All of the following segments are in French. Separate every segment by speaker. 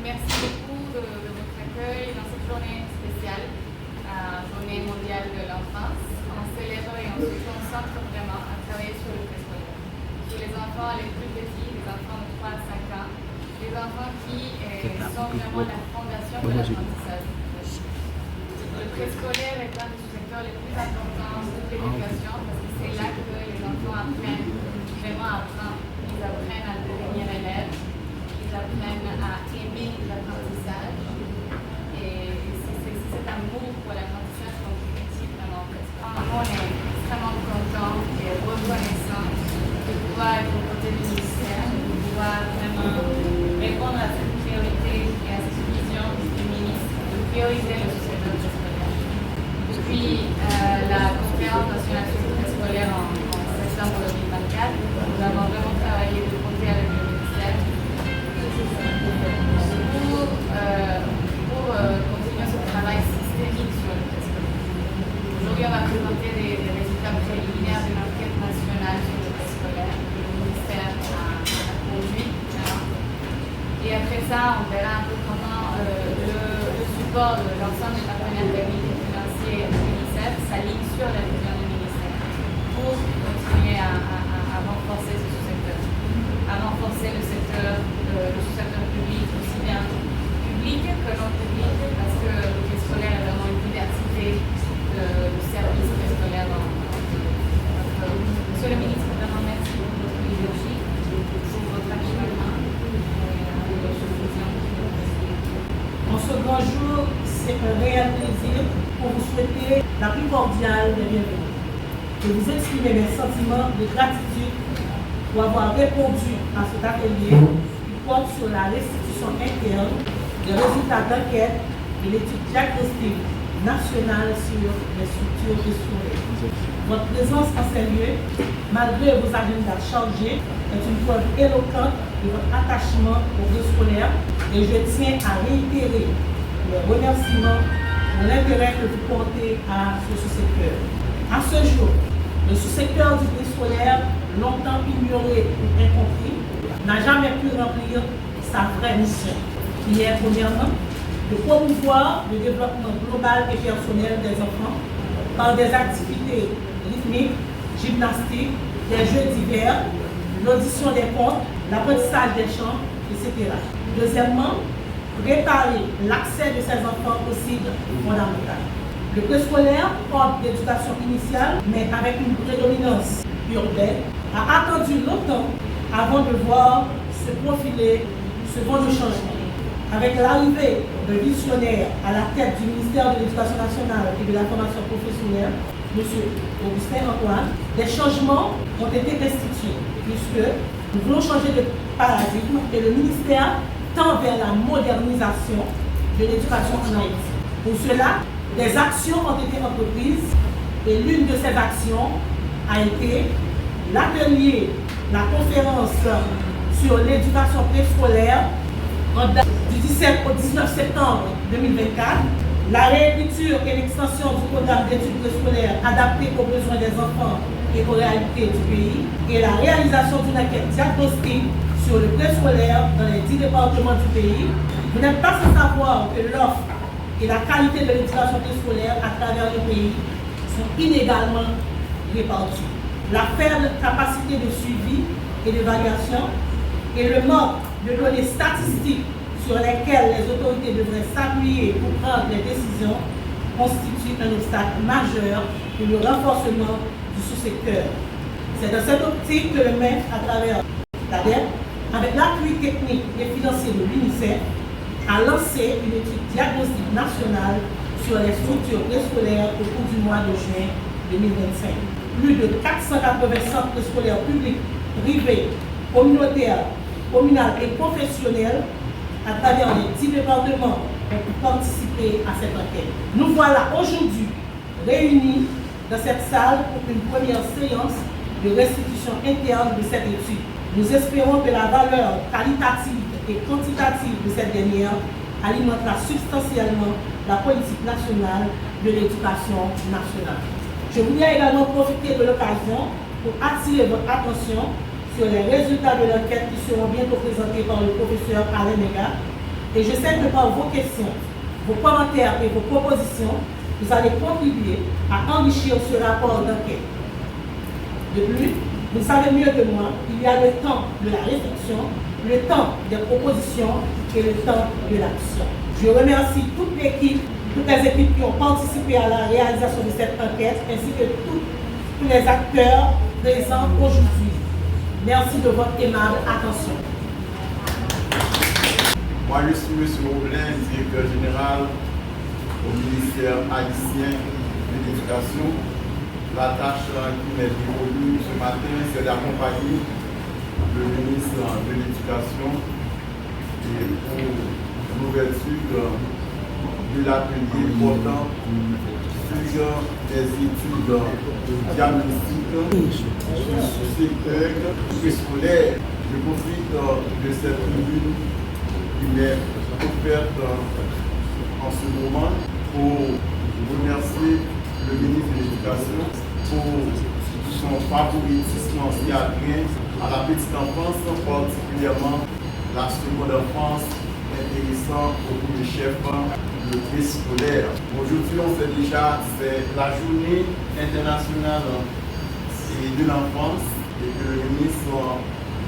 Speaker 1: Merci beaucoup de votre accueil dans cette journée spéciale, Journée mondiale de l'enfance. On célèbre et on se concentre vraiment à travailler sur le préscolaire. Sur les enfants les plus petits, les enfants de 3 à 5 ans, les enfants qui sont vraiment la fondation de l'apprentissage. Le préscolaire est un des secteurs les plus importants de l'éducation parce que c'est là que les enfants apprennent vraiment à apprendre. Ils apprennent à devenir élèves, ils apprennent à aimer l'apprentissage. Et c'est cet amour pour l'apprentissage qu'on cultive vraiment au préscolaire. On est extrêmement content et reconnaissant de pouvoir être aux côtés du ministère, de pouvoir vraiment répondre à cette priorité et à cette vision du ministre de prioriser le secteur préscolaire. Depuis la conférence nationale sur le préscolaire en septembre 2024, nous avons vraiment travaillé de côté avec le ministère pour continuer ce travail systémique sur le préscolaire. Aujourd'hui, on va présenter des résultats préliminaires d'une enquête nationale sur le préscolaire que le ministère a conduit. Et après ça, on verra un peu comment le support de l'ensemble des partenaires techniques et financiers de l'UNICEF s'aligne sur la vision du ministère pour continuer à renforcer ce sous-secteur, à renforcer le sous-secteur public, aussi bien public que non public, parce que le préscolaire est vraiment une diversité de services préscolaires dans notre pays. Monsieur le ministre, vraiment merci pour votre leadership, pour votre acharnement.
Speaker 2: En ce grand jour, c'est un réel plaisir pour vous souhaiter la plus cordiale des bienvenus. Je vous exprimer mes sentiments de gratitude pour avoir répondu à cet atelier qui porte sur la restitution interne des résultats d'enquête de l'étude diagnostique nationale sur les structures préscolaires. Votre présence en ces lieux, malgré vos agendas chargés, est une preuve éloquente de votre attachement au préscolaire et je tiens à réitérer les remerciements pour l'intérêt que vous portez à ce sous-secteur. À ce jour, le sous-secteur du préscolaire, longtemps ignoré ou incompris, n'a jamais pu remplir sa vraie mission, qui est premièrement de promouvoir le développement global et personnel des enfants par des activités rythmiques, gymnastiques, des jeux divers, l'audition des contes, l'apprentissage des chants, etc. Deuxièmement, réparer l'accès de ces enfants aux cibles fondamentales. Le préscolaire, porte d'éducation initiale, mais avec une prédominance urbaine, a attendu longtemps avant de voir se profiler ce vent de changement. Avec l'arrivée de visionnaires à la tête du ministère de l'Éducation nationale et de la formation professionnelle, M. Augustin Antoine, des changements ont été restitués, puisque nous voulons changer de paradigme et le ministère tend vers la modernisation de l'éducation en Haïti. Pour cela, des actions ont été entreprises et l'une de ces actions a été l'atelier, la conférence sur l'éducation préscolaire en date du 17 au 19 septembre 2024, la réécriture et l'extension du programme d'études préscolaires adapté aux besoins des enfants et aux réalités du pays et la réalisation d'une enquête diagnostique sur le préscolaire dans les 10 départements du pays. Vous n'êtes pas sans savoir que l'offre et la qualité de l'éducation préscolaire à travers le pays sont inégalement réparties. La faible capacité de suivi et d'évaluation et le manque de données statistiques sur lesquelles les autorités devraient s'appuyer pour prendre des décisions constituent un obstacle majeur pour le renforcement du sous-secteur. C'est dans cette optique que le MEF, à travers l'ADEP, avec l'appui technique et financier de l'UNICEF, a lancé une étude diagnostique nationale sur les structures préscolaires au cours du mois de juin 2025. Plus de 480 centres préscolaires publics, privés, communautaires, communaux et professionnels à travers les 10 départements ont pu participer à cette enquête. Nous voilà aujourd'hui réunis dans cette salle pour une première séance de restitution interne de cette étude. Nous espérons que la valeur qualitative et quantitative de cette dernière alimentera substantiellement la politique nationale de l'éducation nationale. Je voudrais également profiter de l'occasion pour attirer votre attention sur les résultats de l'enquête qui seront bientôt présentés par le professeur Alain Mega, Et je sais que par vos questions, vos commentaires et vos propositions, vous allez contribuer à enrichir ce rapport d'enquête. De plus, vous savez mieux que moi, il y a le temps de la réflexion, le temps des propositions et le temps de l'action. Je remercie toute l'équipe, toutes les équipes qui ont participé à la réalisation de cette enquête, ainsi que tous les acteurs présents aujourd'hui. Merci de votre aimable attention.
Speaker 3: Moi, je suis M. Roblin, directeur général au ministère haïtien de l'Éducation. La tâche qui m'est dévolue ce matin, c'est d'accompagner le ministre de l'Éducation et pour l'ouverture de l'atelier portant sur des études diagnostiques sur ce secteur préscolaire. Je profite de cette tribune qui m'est offerte en ce moment pour remercier le ministre de l'Éducation pour son favoritisme en ce qui a trait à la petite enfance, particulièrement la seconde enfance, intéressant beaucoup de chefs de préscolaire. Aujourd'hui, on sait déjà, c'est la journée internationale de l'enfance et que le ministre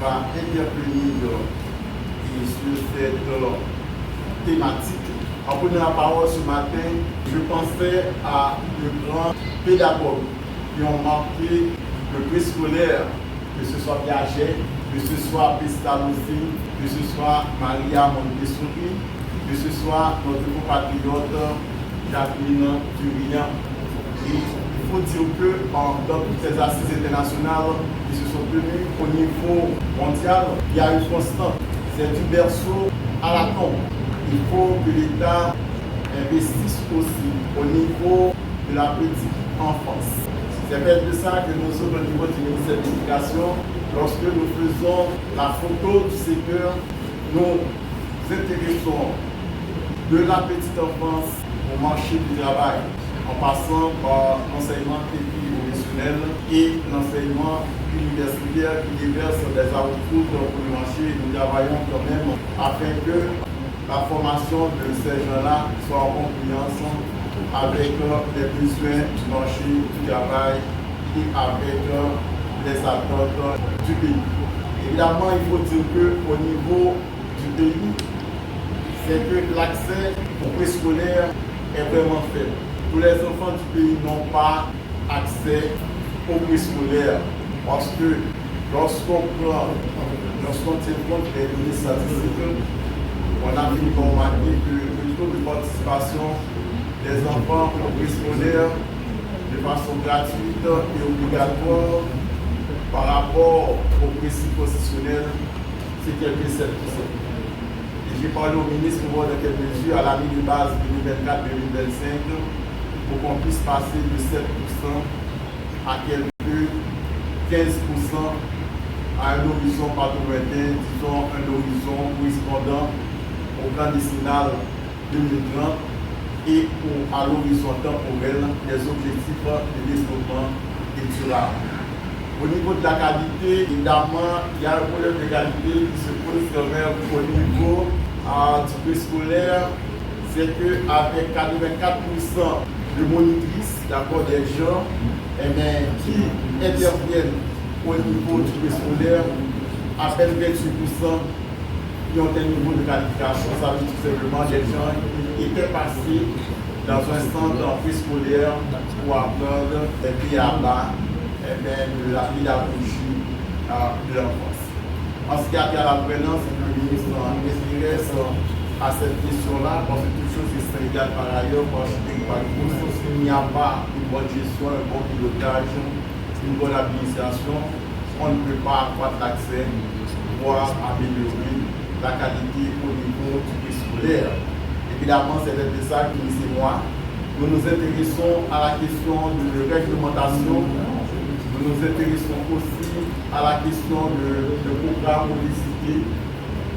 Speaker 3: va intervenir sur cette thématique. En prenant la parole ce matin, je pensais à de grands pédagogues qui ont marqué le préscolaire, que ce soit Piaget, que ce soit Pestalozzi, que ce soit Maria Montessori, que ce soit notre compatriote Jacqueline Turian. Et il faut dire que dans toutes ces assises internationales qui se sont tenues au niveau mondial, il y a une constante. C'est du berceau à la tombe. Il faut que l'État investisse aussi au niveau de la petite enfance. C'est peut-être de ça que nous sommes au niveau du ministère de l'Éducation. Lorsque nous faisons la photo du secteur, nous intéressons de la petite enfance au marché du travail, en passant par l'enseignement technique professionnel et l'enseignement universitaire qui déverse des outputs pour le marché. Nous travaillons quand même afin que la formation de ces gens-là soit en concurrence avec les besoins du marché du travail et avec les attentes du pays. Évidemment, il faut dire qu'au niveau du pays, c'est que l'accès au préscolaire est vraiment faible. Tous les enfants du pays n'ont pas accès au préscolaire parce que lorsqu'on tient compte des données statistiques, on a vu par remarquer que le taux de participation des enfants au préscolaire de façon gratuite et obligatoire par rapport au principe constitutionnel, c'est quelque 7%. Et j'ai parlé au ministre pour voir dans quelle mesure, à l'année de base 2024-2025, pour qu'on puisse passer de 7% à quelques 15% à un horizon pas trop lointain, disons un horizon correspondant au plan décennal 2030 et à l'horizon temporel des objectifs de développement durable. Au niveau de la qualité, évidemment, il y a un problème de qualité qui se pose quand même au niveau du préscolaire. C'est qu'avec 84% de monitrices, d'accord, des gens qui interviennent au niveau du préscolaire, à peine 28% qui ont un niveau de qualification. Ça veut dire tout simplement des gens qui étaient passés dans un centre préscolaire pour apprendre des pieds à bas de la pédagogie de l'enfance. En ce qui a trait à la gouvernance, le ministre s'intéresse à cette question-là, parce que toute chose est égale par ailleurs, parce qu'il n'y a pas une bonne gestion, un bon pilotage, une bonne administration, on ne peut pas accroître l'accès, voire améliorer la qualité au niveau du préscolaire. Évidemment, c'est de ça que c'est moi. Nous nous intéressons à la question de réglementation. Nous nous intéressons aussi à la question de programme publicité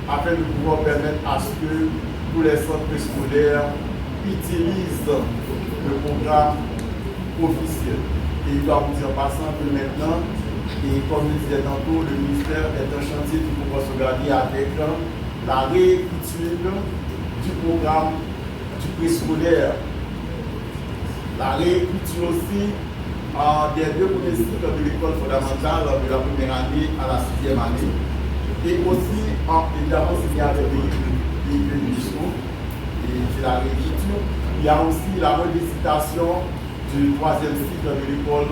Speaker 3: afin de pouvoir permettre à ce que tous les centres scolaires utilisent le programme officiel. Et il doit vous dire en passant que maintenant, et comme je disais tantôt, le ministère est un chantier qui pourra se garder avec la réécriture programme du préscolaire. La réécriture aussi des deux premiers cycles de l'école fondamentale de la première année à la 6e année. Et aussi, évidemment, c'est avec les discours, et c'est la réécriture. Il y a aussi la revisitation du 3e cycle de l'école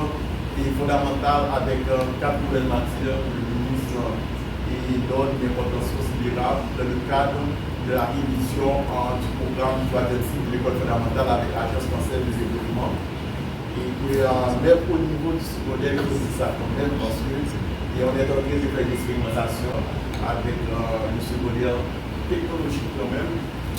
Speaker 3: fondamentale avec 4 nouvelles matières que le ministre donne une importance considérable dans le cadre de la révision du programme du 3e cycle de l'école fondamentale avec l'Agence française de développement. Et que même au niveau du secondaire, il faut dire ça quand même parce que on est en train de faire des expérimentations avec le secondaire technologique quand même.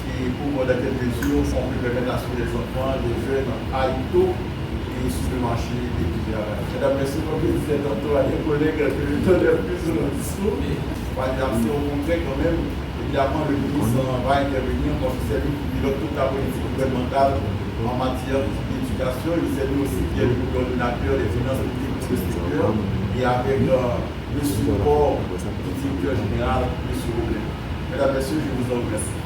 Speaker 3: Et pour dans quelle mesure on peut permettre à ce que les enfants, les jeunes aillent tôt et sur le marché des travail. Mesdames, messieurs, comme je disais tantôt à des collègues que je donnais plus sur le discours, c'est au contraire quand même, évidemment, le ministre va intervenir parce que c'est lui qui pilote toute la politique gouvernementale en matière d'éducation. Il c'est lui aussi qui est le coordonnateur des finances publiques de ce secteur et avec le support du directeur général, M. Roblin. Mesdames, messieurs, je vous en remercie.